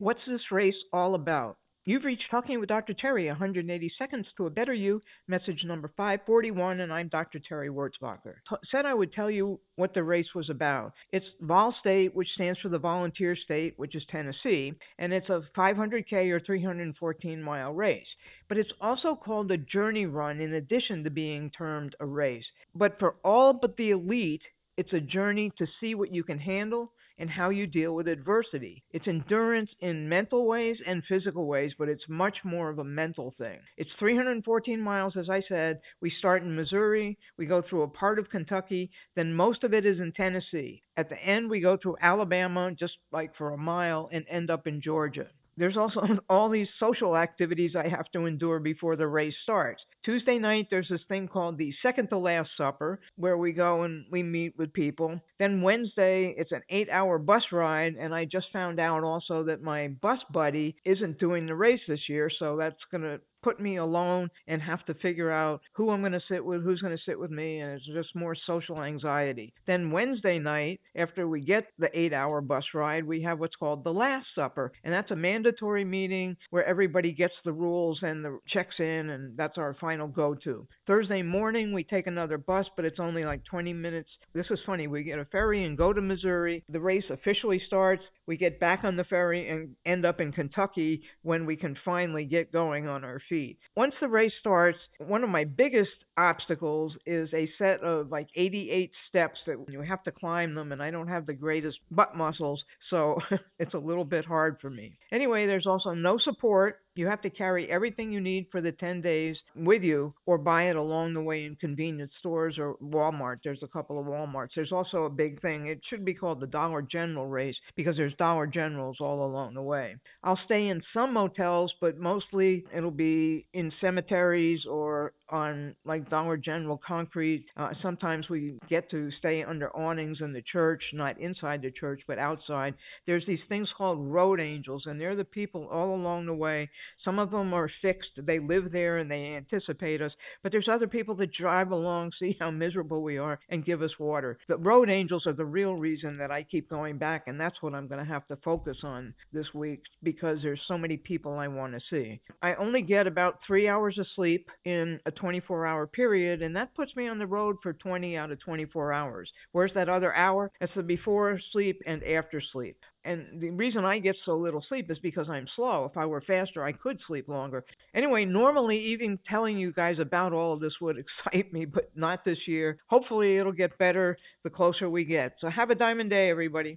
What's this race all about? You've reached Talking with Dr. Terry, 180 Seconds to a Better You, message number 541, and I'm Dr. Terry Wurzbacher. Said I would tell you what the race was about. It's Vol State, which stands for the Volunteer State, which is Tennessee, and it's a 500K or 314-mile race. But it's also called a journey run in addition to being termed a race. But for all but the elite, it's a journey to see what you can handle and how you deal with adversity. It's endurance in mental ways and physical ways, but it's much more of a mental thing. It's 314 miles, as I said. We start in Missouri, we go through a part of Kentucky, then most of it is in Tennessee. At the end, we go through Alabama, just like for a mile, and end up in Georgia. There's also all these social activities I have to endure before the race starts. Tuesday night, there's this thing called the second to last supper, where we go and we meet with people. Then Wednesday, it's an 8 hour bus ride, and I just found out also that my bus buddy isn't doing the race this year, so that's going to put me alone and have to figure out who I'm going to sit with, who's going to sit with me, and it's just more social anxiety. Then Wednesday night, after we get the 8 hour bus ride, we have what's called the Last Supper, and that's a mandatory meeting where everybody gets the rules and the checks in, and that's our final go-to. Thursday morning, we take another bus, but it's only like 20 minutes. This is funny. We get a ferry and go to Missouri. The race officially starts. We get back on the ferry and end up in Kentucky when we can finally get going on our feet. Once the race starts, one of my biggest obstacles is a set of like 88 steps that you have to climb them, and I don't have the greatest butt muscles, so it's a little bit hard for me. Anyway, there's also no support. You have to carry everything you need for the 10 days with you or buy it along the way in convenience stores or Walmart. There's a couple of Walmarts. There's also a big thing. It should be called the Dollar General race because there's Dollar Generals all along the way. I'll stay in some motels, but mostly it'll be in cemeteries or on like Dollar General concrete. Sometimes we get to stay under awnings in the church, not inside the church, but outside. There's these things called road angels, and they're the people all along the way. Some of them are fixed. They live there and they anticipate us. But there's other people that drive along, see how miserable we are, and give us water. The road angels are the real reason that I keep going back, and that's what I'm going to have to focus on this week because there's so many people I want to see. I only get about 3 hours of sleep in a 24-hour period, and that puts me on the road for 20 out of 24 hours. Where's that other hour? That's the before sleep and after sleep. And the reason I get so little sleep is because I'm slow. If I were faster, I could sleep longer. Anyway, normally even telling you guys about all of this would excite me, but not this year. Hopefully it'll get better the closer we get. So have a diamond day, everybody.